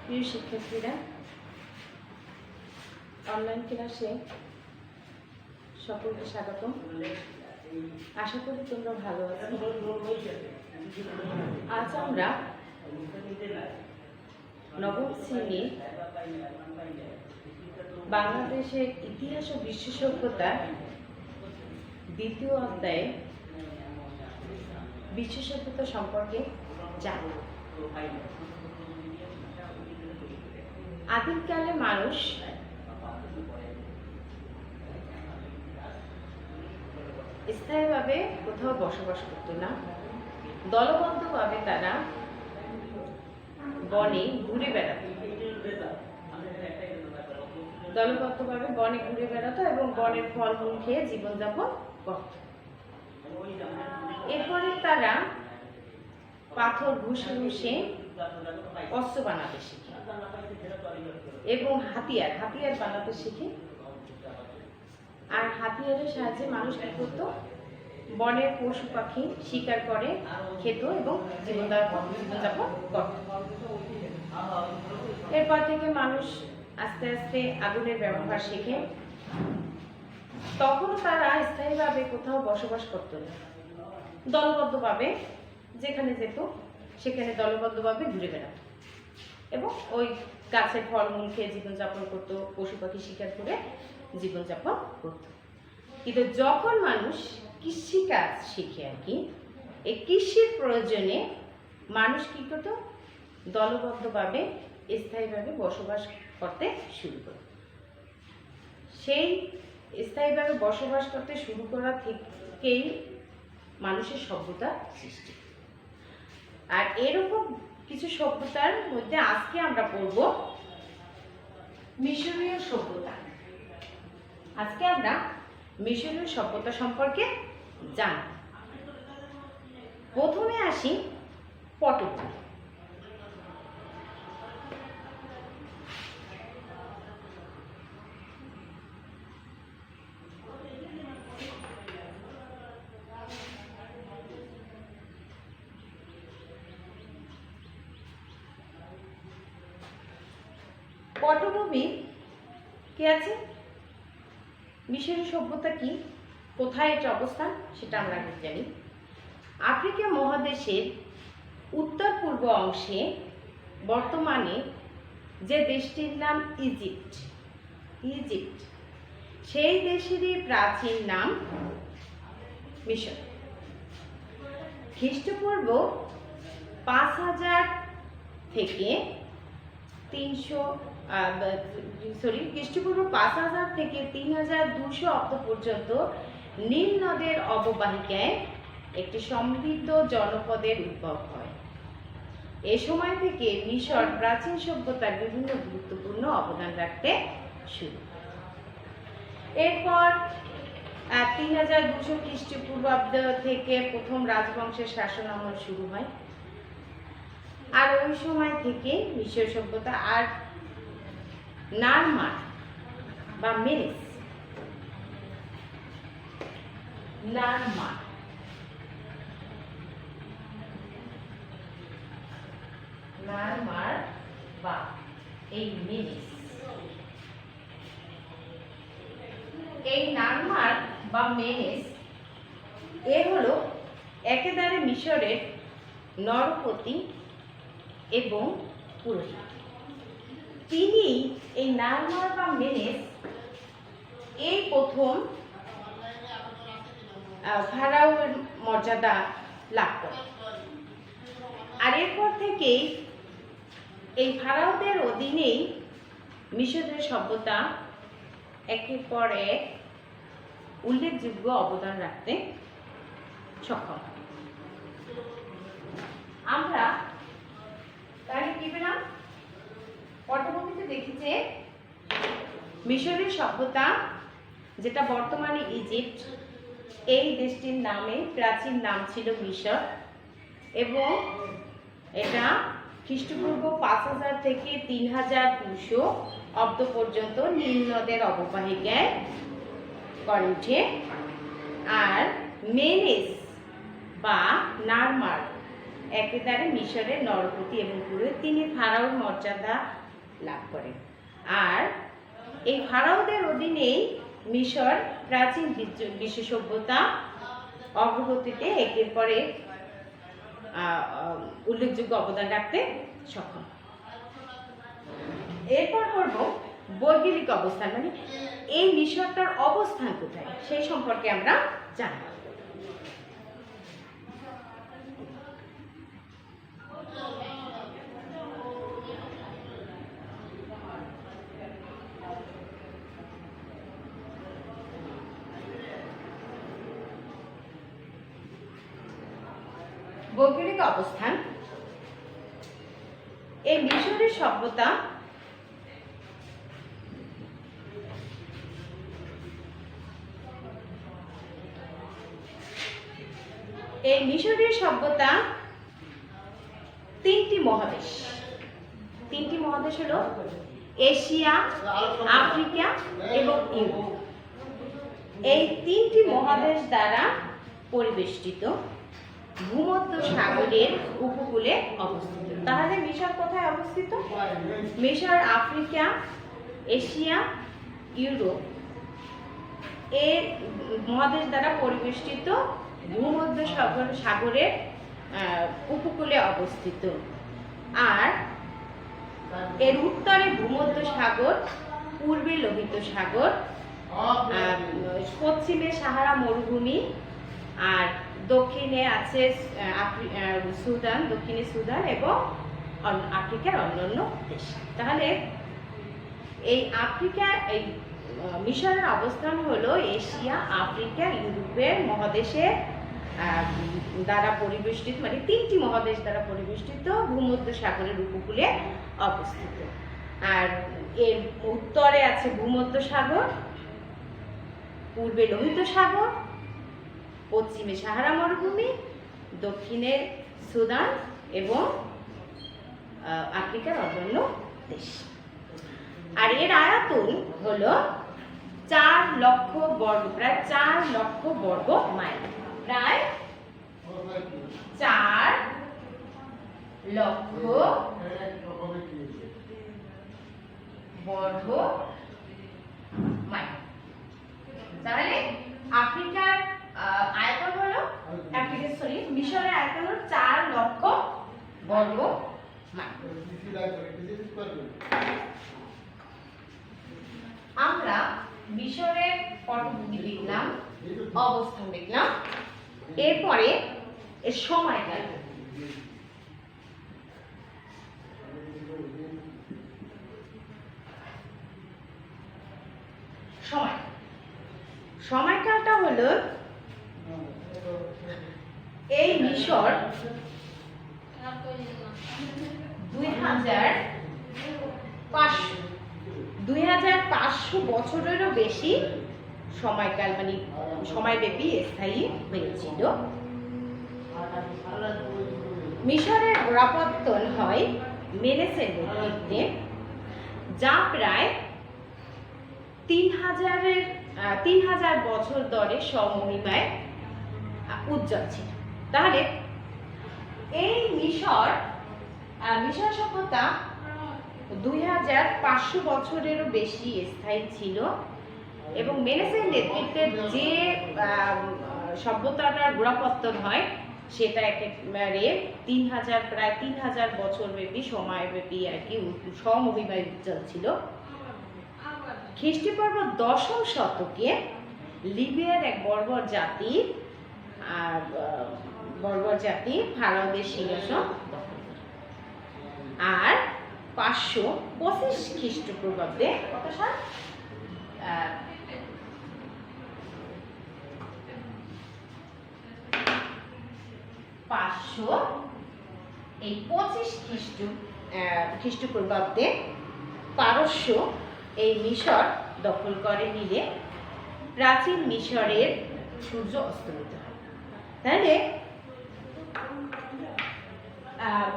প্রিয় শিক্ষার্থীরা, অনলাইন ক্লাসে সকলকে স্বাগতম। আশা করি তোমরা ভালো আছো। আজ আমরা নবম শ্রেণীর বাংলাদেশের ইতিহাস ও বিশ্ব সভ্যতার দ্বিতীয় অধ্যায়ে বিশ্ব সভ্যতা সম্পর্কে জানব। আদিমকালে মানুষ স্থায়ীভাবে কোথাও বসবাস করত না। দলবদ্ধভাবে তারা বনে ঘুরে বেড়াতো এবং বনের ফলমূল খেয়ে জীবনযাপন করত। এরপরে তারা পাথর ঘুষে ঘুষে অস্ত্র বানাতে শিখে এবং হাতিয়ার বানাতে শিখে। আর হাতিয়ারের সাহায্যে মানুষ কি করতো? বনের পশু পাখি শিকার করে খেত এবং জীবনযাপন করত। এরপর থেকে মানুষ আস্তে আস্তে আগুনের ব্যবহার শিখে। তখন তারা স্থায়ীভাবে কোথাও বসবাস করত না, দলবদ্ধভাবে যেখানে যেত সেখানে দলবদ্ধভাবে ঘুরে বেড়াত এবং ওই গাছের ফলমূল খেয়ে জীবনযাপন করত, পশু পাখি শিকার করে জীবনযাপন করত। কিন্তু যখন মানুষ কৃষিকাজ শিখে এই কৃষির প্রয়োজনে মানুষ কি করত? দলবদ্ধভাবে স্থায়ীভাবে বসবাস করতে শুরু করে। সেই স্থায়ীভাবে বসবাস করতে শুরু করা থেকেই মানুষের সভ্যতা সৃষ্টি। আর এরকম কিছু সভ্যতার মধ্যে আজকে আমরা পড়ব মিশরীয় সভ্যতা। আজকে আমরা মিশরীয় সভ্যতা সম্পর্কে জানব। প্রথমে আসি পটভূমি। পটভূমি কি আছে? মিশরীয় সভ্যতা কি, কোথায় এর অবস্থান সেটা আমরা জানি। আফ্রিকা মহাদেশের উত্তর পূর্ব অংশে বর্তমানে যে দেশটির নাম ইজিপ্ট, সেই দেশেরই প্রাচীন নাম মিশর। খ্রিস্টপূর্ব 5000 থেকে 3200 অব্দ পর্যন্ত নীল নদের অববাহিকায় একটি সমৃদ্ধ জনপদের উদ্ভব হয়। এ সময় থেকে মিশর প্রাচীন সভ্যতার বিভিন্ন গুরুত্বপূর্ণ অবদান রাখতে শুরু করে। এরপর 3200 খ্রিস্টপূর্বাব্দ থেকে প্রথম রাজবংশের শাসন আমল শুরু হয়। আর ওই সময় থেকে মিশর সভ্যতা আর নারমার বা মেনেস, বা এই মেনেস, এ হলো একেবারে মিশরের নরপতি এবং পুরোহিত। তিনি এই নারমার বা মেনেস এই প্রথম ফারাওয়ের মর্যাদা লাভ করে। আর এরপর থেকেই এই ফারাওদের অধীনেই মিশরের সভ্যতা একের পর এক উল্লেখযোগ্য অবদান রাখতে সক্ষম। আমরা তাহলে কি পেলাম? পটভূমিতে দেখি যে মিশরের সভ্যতা, যেটা বর্তমানে ইজিপ্ট, এই দেশটির নামে প্রাচীন নাম ছিল মিশর এবং এটা খ্রিস্টপূর্ব 5000 থেকে 3200 অব্দ পর্যন্ত নীল নদের অববাহিকায় গড়ে ওঠে। আর মেনেস বা নারমার একেবারে মিশরের নরপতি এবং পুরোহিত, তিনি ফারাওর মর্যাদা লাভ করেন। আর এই ফারাওদের অধীনেই মিশর প্রাচীন বিশ্ব সভ্যতা অগ্রগতিতে একের পর এক উল্লেখযোগ্য অবদান রাখতে সক্ষম। এরপর করব ভৌগোলিক অবস্থান, মানে এই মিশরটার অবস্থান কোথায় সেই সম্পর্কে আমরা জানব। ভৌগোলিক অবস্থান, এই মিশরের সভ্যতা তিনটি মহাদেশ হলো এশিয়া, আফ্রিকা এবং ইউরোপ। এই তিনটি মহাদেশ দ্বারা পরিবেষ্টিত, ভূমধ্য সাগরের উপকূলে অবস্থিত। তাহলে মিশর কোথায় অবস্থিত? মিশর আফ্রিকা, এশিয়া, ইউরোপ এর মহাদেশ দ্বারা পরিবেষ্টিত, ভূমধ্য সাগরের উপকূলে অবস্থিত। আর এর উত্তরে ভূমধ্য সাগর, পূর্বে লোহিত সাগর, পশ্চিমে সাহারা মরুভূমি, আর দক্ষিণে আছে সুদান, দক্ষিণে সুদান এবং আফ্রিকার অন্যান্য দেশ। তাহলে এই মিশরের অবস্থান হলো এশিয়া, আফ্রিকা, ইউরোপের মহাদেশের দ্বারা পরিবেষ্টিত, মানে তিনটি মহাদেশ দ্বারা পরিবেষ্টিত, ভূমধ্য সাগরের উপকূলে অবস্থিত। আর এর উত্তরে আছে ভূমধ্য সাগর, পূর্বে লোহিত সাগর, পশ্চিমে সাহারা মরুভূমি, দক্ষিণে সুদান এবং আফ্রিকার অন্যান্য দেশ। আর এর আয়তন হলো 4 লক্ষ বর্গ, প্রায় 4 লক্ষ বর্গ মাইল, প্রায় 4 লক্ষ বর্গ মাইল। তাহলে আফ্রিকার আয়তন হলো মিশরের আয়তন হলো 4 লক্ষ বর্গ মাইল। আমরা মিশরের পটভূমি দেখলাম, অবস্থান দেখলাম, এরপরে এর সময়কাল। সময়কালটা হলো, এই মিশর 2500 বছরেরও বেশি সময়কাল, মানে সময়ব্যাপী স্থায়ী হয়েছিল। মিশরের গোড়াপত্তন হয় মেনেসের নেতৃত্বে, যা প্রায় 3000 বছর ধরে সমমহিমায় উজ্জ্বল ছিল। তাহলে এই মিশর সভ্যতা 2500 বছরেরও বেশি স্থায়ী ছিল, এবং মেনেসের নেতৃত্বে যে সভ্যতাটার গোড়াপত্তন হয় সেটা একেবারে প্রায় 3000 বছর ব্যাপী সময়ব্যাপী আর কি সমমহিমায় উজ্জ্বল ছিল। খ্রিস্টপূর্ব 10ম শতকে লিবিয়ার এক বর্বর জাতি ফারাওদের সিংহাসন দখল করে। আর 525 খ্রিস্টপূর্বাব্দে, কত সাল? 525 খ্রিস্টপূর্বাব্দে পারস্য এই মিশর দখল করে নিলে প্রাচীন মিশরের সূর্য অস্তমিত হয়। তাহলে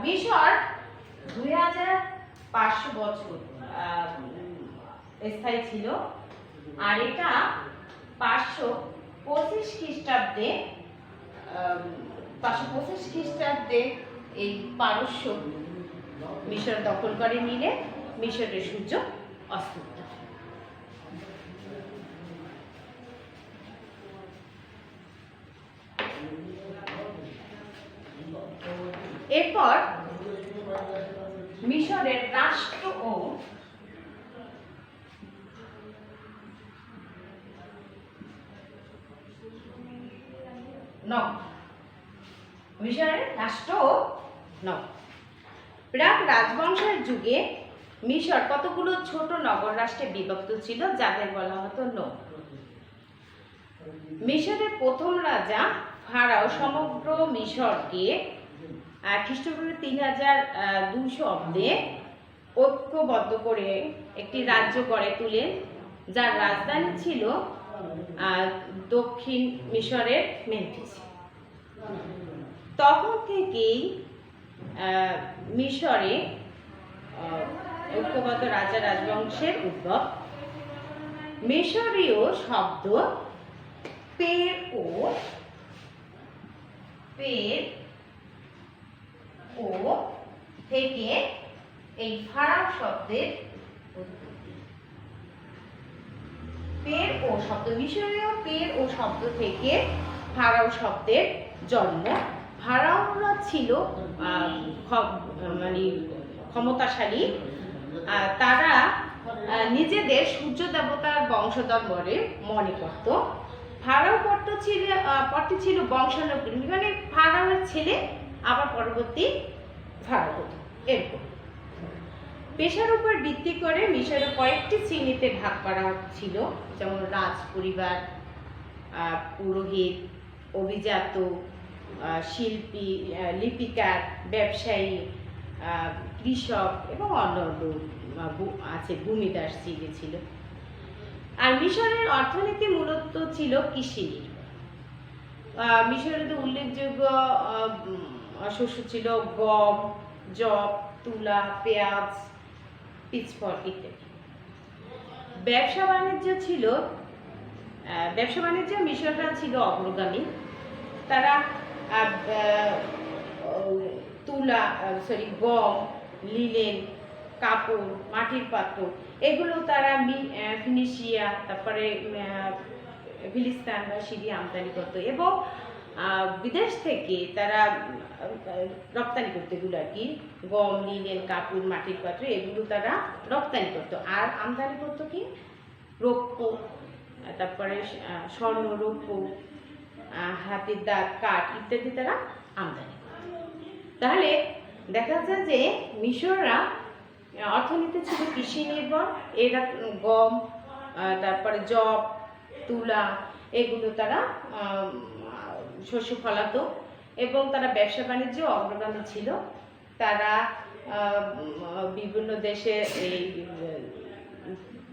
মিশর 2500 বছর স্থায়ী ছিল, আর এটা 525 খ্রিস্টাব্দে এই পারস্য মিশর দখল করে নিলে মিশরের সূর্য অস্ত উঠত। এরপর মিশরের রাষ্ট্র ও মিশরের রাষ্ট্র ও প্রাক রাজবংশের যুগে মিশর কতগুলো ছোট নগর রাষ্ট্রে বিভক্ত ছিল, যাদের বলা হতো নৌ। মিশরের প্রথম রাজা ফারাও সমগ্র মিশরকে খ্রিস্টপূর্ব 3200 অব্দে ঐক্যবদ্ধ করে একটি রাজ্য গড়ে তুলেন, যার রাজধানী ছিল দক্ষিণ মিশরের মেমফিস। তখন থেকেই মিশরে ঐক্যবদ্ধ রাজা রাজবংশের উদ্ভব। মিশরীয় শব্দ পের ও থেকে এই ফারাও শব্দের উৎপত্তি। পের ও শব্দ, মিশরীয় পের ও শব্দ থেকে ফারাও শব্দের জন্ম। ফারাওরা ছিল মানে ক্ষমতাশালী, তারা নিজেদের সূর্য দেবতার বংশধর বলে মনে করত। ফারাও পদটি ছিল বংশানুক্রমিক, মানে ফারাওয়ের ছেলে আবার পরবর্তী ফারাও হতো এরকম। পেশার উপর ভিত্তি করে মিশরে কয়েকটি শ্রেণীতে ভাগ করা ছিল, যেমন রাজ পরিবার, পুরোহিত, অভিজাত, শিল্পী, লিপিকার, ব্যবসায়ী, কৃষক এবং অন্যান্য আছে, ভূমিদাস যে ছিল। আর মিশরের অর্থনীতি মূলত ছিল কৃষি নির্ভর। মিশরের উল্লেখযোগ্য শস্য ছিল গম, যব, তুলা, পেঁয়াজ, পিচফল ইত্যাদি। ব্যবসা বাণিজ্য মিশররা ছিল অগ্রগামী। তারা গম, লিনেন, কাপড়, মাটির পাত্র এগুলো তারা ফিনিশিয়া, তারপরে ফিলিস্তিন বা সিরিয়া আমদানি করত এবং বিদেশ থেকে তারা রপ্তানি করতো। এগুলো আর কি, গম, লিনেন, কাপড়, মাটির পাত্র এগুলো তারা রপ্তানি করতো। আর আমদানি করতো কি রৌপ্য, তারপরে স্বর্ণ, রৌপ্য, হাতির দাঁত, কাঠ ইত্যাদি তারা আমদানি করত। তাহলে দেখা যায় যে মিশররা অর্থনীতি ছিল কৃষি নির্ভর। এরা গম, তারপরে যব, তুলা এগুলো তারা শস্য ফলাতো এবং তারা ব্যবসা বাণিজ্য অগ্রগামী ছিল। তারা বিভিন্ন দেশে এই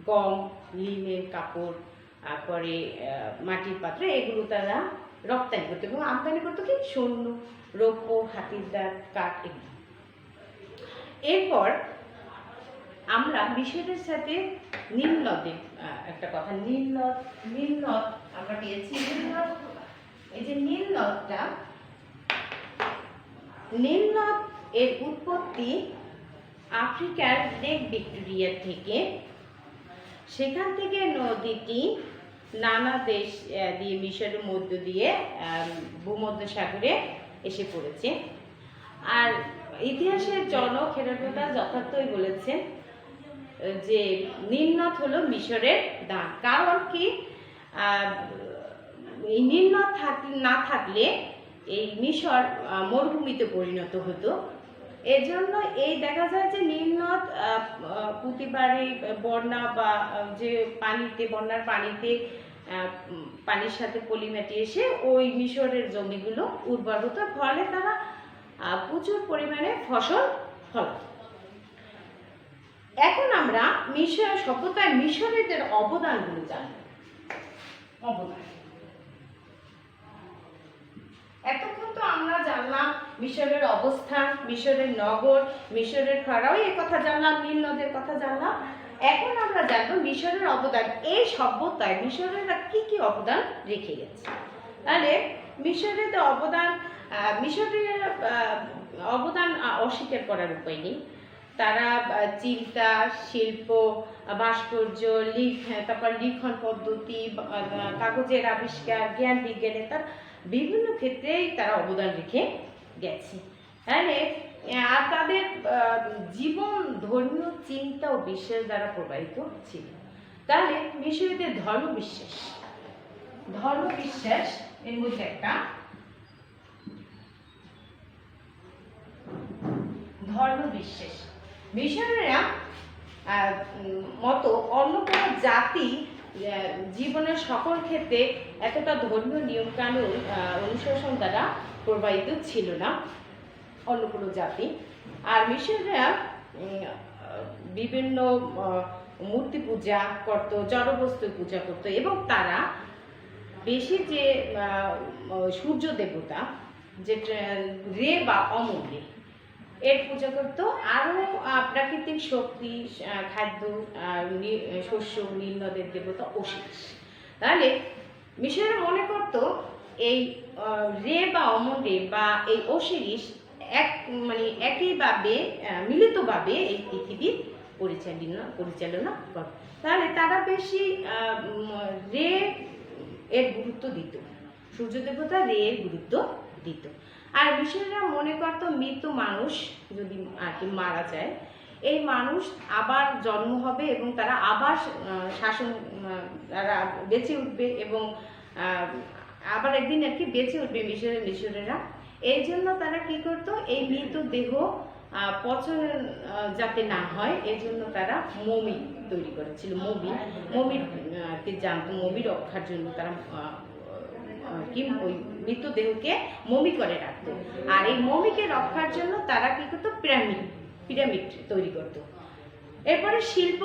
গম, লিনেন, কাপড়, তারপরে মাটির পাত্র এগুলো তারা রপ্তানি করতো এবং আমদানি করতো কি স্বর্ণ, রৌপ্য, হাতির দাঁত, কাঠ এগুলো। এরপর আমরা মিশরের সাথে নীল নদের একটা কথা, নীল নদ আমরা পেয়েছি। এই যে নীল নদ এর উৎপত্তি আফ্রিকার লেক ভিক্টোরিয়া থেকে। সেখান থেকে নদীটি নানা দেশ দিয়ে মিশরের মধ্য দিয়ে ভূমধ্যসাগরে এসে পড়েছে। আর ইতিহাসের জনক হেরোডোটাস যথার্থই বলেছেন যে নীল নদ হলো মিশরের দান। কারণ কি, এই নীল নদ না থাকলে এই মিশর মরুভূমিতে পরিণত হতো। এজন্য এই দেখা যায় যে নীল নদ প্রতিবারে বন্যা বা যে বন্যার পানিতে পানির সাথে পলিমাটি এসে ওই মিশরের জমিগুলো উর্বর হতো, ফলে তারা প্রচুর পরিমাণে ফসল ফলাত। এখন আমরা মিশর সভ্যতায় মিশরীয়দের অবদানগুলো জানব। এতক্ষণ তো আমরা জানলাম মিশরের অবস্থান, মিশরের নগর, মিশরের ফারাও, এই কথা জানলাম, নীল নদের কথা জানলাম। এখন আমরা জানবো মিশরের অবদান। এই সভ্যতায় মিশরেরা কি কি অবদান রেখে গেছে। তাহলে মিশরের অবদান মিশরের অবদান অস্বীকার করার উপায় নেই। তারা চিন্তা, শিল্প, ভাস্কর্য, তারপর লিখন পদ্ধতি, কাগজের আবিষ্কার, জ্ঞান বিজ্ঞানে তার বিভিন্ন ক্ষেত্রেই তারা অবদান রেখে গেছে। তাহলে আর তাদের জীবন ধর্মীয় চিন্তা ও বিশ্বাস দ্বারা প্রবাহিত ছিল। তাহলে মিশরীয়দের ধর্মবিশ্বাস এর মধ্যে একটা ধর্মবিশ্বাস। মিশরীয়রা মতো অন্য কোনো জাতি জীবনের সকল ক্ষেত্রে এতটা ধর্মীয় নিয়মকানুন অনুশাসন দ্বারা প্রবাহিত ছিল না অন্য কোনো জাতি। আর মিশরীয়রা বিভিন্ন মূর্তি পূজা করত, জড়বস্তু পূজা করত, এবং তারা বেশি যে সূর্য দেবতা, যে রে বা অমল রে, এর পূজা করতো। আরও প্রাকৃতিক শক্তি, খাদ্য, শস্য, নীল নদের দেবতা ওসিরিস। তাহলে মিশরীয়রা মনে করতো এই রে বা অমল রে বা এই ওসিরিস একইভাবে মিলিতভাবে এই পৃথিবী পরিচালনা করে। তাহলে তারা বেশি রে এর গুরুত্ব দিত, সূর্য দেবতা রে এর গুরুত্ব দিত। আর মিশরীয়রা মনে করত মৃত মানুষ যদি আর কি মারা যায়, এই মানুষ আবার জন্ম হবে এবং তারা আবার তারা বেঁচে উঠবে এবং আবার একদিন আর কি বেঁচে উঠবে মিশরীয়রা। এই জন্য তারা কি করতো, এই মৃত দেহ পচন যাতে না হয় এই জন্য তারা মমি তৈরি করেছিল। মমি আর কি জানতো, মমি রক্ষার জন্য তারা ওই মৃতদেহকে মমি করে রাখতো। আর এই মমিকে রক্ষার জন্য তারা কি করতো, পিরামিড তৈরি করতো। এরপরে শিল্প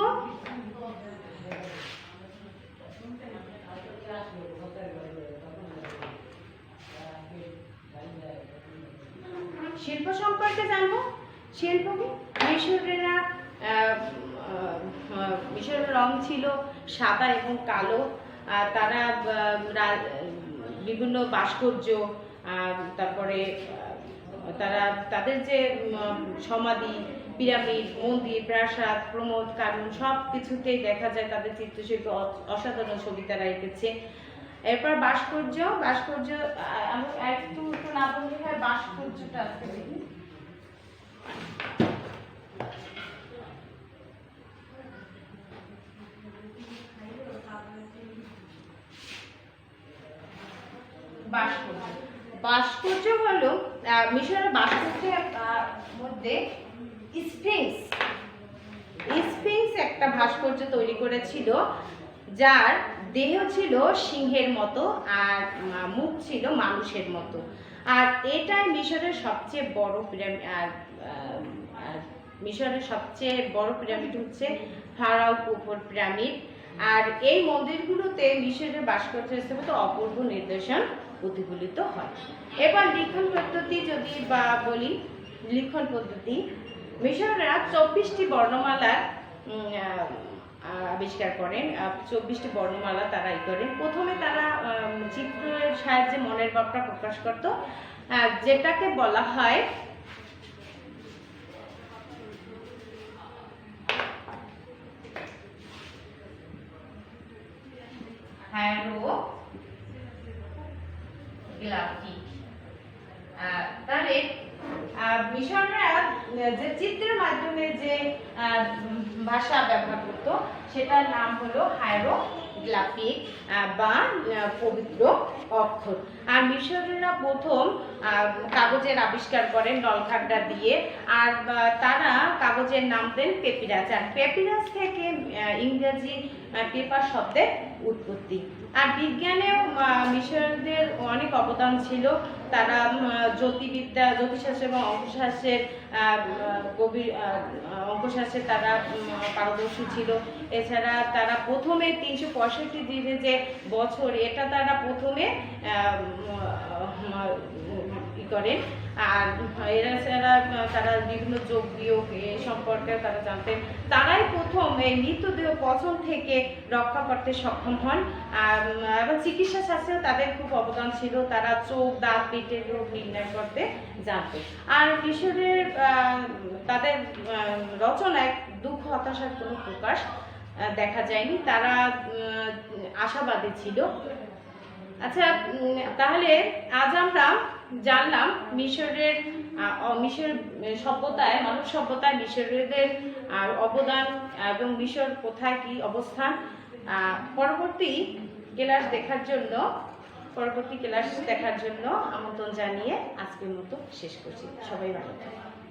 সম্পর্কে জানবো। শিল্প কি? মিশরের রং ছিল সাদা এবং কালো। তারা বিভিন্ন ভাস্কর্য, তারপরে তারা তাদের যে সমাধি, পিরামিড, মন্দির, প্রাসাদ, প্রমোদ, কানন সব কিছুতেই দেখা যায় তাদের চিত্রশিল্প অসাধারণ ছবি তারা এঁকেছে। এরপর ভাস্কর্য আমি একটু না বললে হয়, ভাস্কর্যটা আজকে দেখি। ভাস্কর্য হলো মিশরের ভাস্কর্যের মধ্যে স্ফিংস একটা ভাস্কর্য তৈরি করেছিল, যার দেহ ছিল সিংহের মতো আর মুখ ছিল মানুষের মতো। আর এটাই মিশরের সবচেয়ে বড় পিরামিড। আর মিশরের সবচেয়ে বড় পিরামিড হচ্ছে ফারাও কুফুর পিরামিড। আর এই মন্দিরগুলোতে মিশরের ভাস্কর্য স্থাপত্য অপূর্ব নিদর্শন প্রতিফলিত হয়। এবার লিখন পদ্ধতি যদি বা বলি, লিখন পদ্ধতি মিশরীয়রা 24টি বর্ণমালা আবিষ্কার করেন। 24টি বর্ণমালা তারা করেন। প্রথমে তারা চিত্রের সাহায্যে মনের ভাবটা প্রকাশ করত, যেটাকে বলা হয় হায়ারোগ্লিফিক। তাহলে মিশরীয়রা যে চিত্রের মাধ্যমে যে ভাষা ব্যবহার করত সেটার নাম হলো হায়ারোগ্লিফিক বা পবিত্র অক্ষর। আর মিশরীয়রা প্রথম কাগজের আবিষ্কার করেন নলখাগড়া দিয়ে। আর তারা কাগজের নাম দেন পেপিরাস। আর পেপিরাস থেকে ইংরেজি পেপার শব্দের উৎপত্তি। আর বিজ্ঞানেও মিশরীয়দের অনেক অবদান ছিল। তারা জ্যোতির্বিদ্যা, জ্যোতিষশাস্ত্র এবং অঙ্কশাস্ত্রে তারা পারদর্শী ছিল। এছাড়া তারা প্রথমে 365 দিনে যে বছর, এটা তারা প্রথমে করেন। আর এরা ছাড়া তারা বিভিন্ন যোগ বিয়োগ সম্পর্কে তারা জানতেন। তারাই প্রথম এই মৃতদেহ পচন থেকে রক্ষা করতে সক্ষম হন। এবং চিকিৎসা শাস্ত্রেও তাদের খুব অবদান ছিল। তারা চোখ, দাঁত, পেটের রোগ নির্ণয় করতে জানতো। আর মিশরের তাদের রচনায় দুঃখ হতাশার কোনো প্রকাশ দেখা যায়নি। তারা আশাবাদী ছিল। আচ্ছা, তাহলে আজ আমরা জানলাম মিশর সভ্যতায়, মানব সভ্যতায় মিশরীয়দের অবদান এবং মিশর কোথায় কি অবস্থান। পরবর্তী ক্লাস দেখার জন্য আমন্ত্রণ জানিয়ে আজকের মতো শেষ করছি। সবাই ভালো থাকবেন।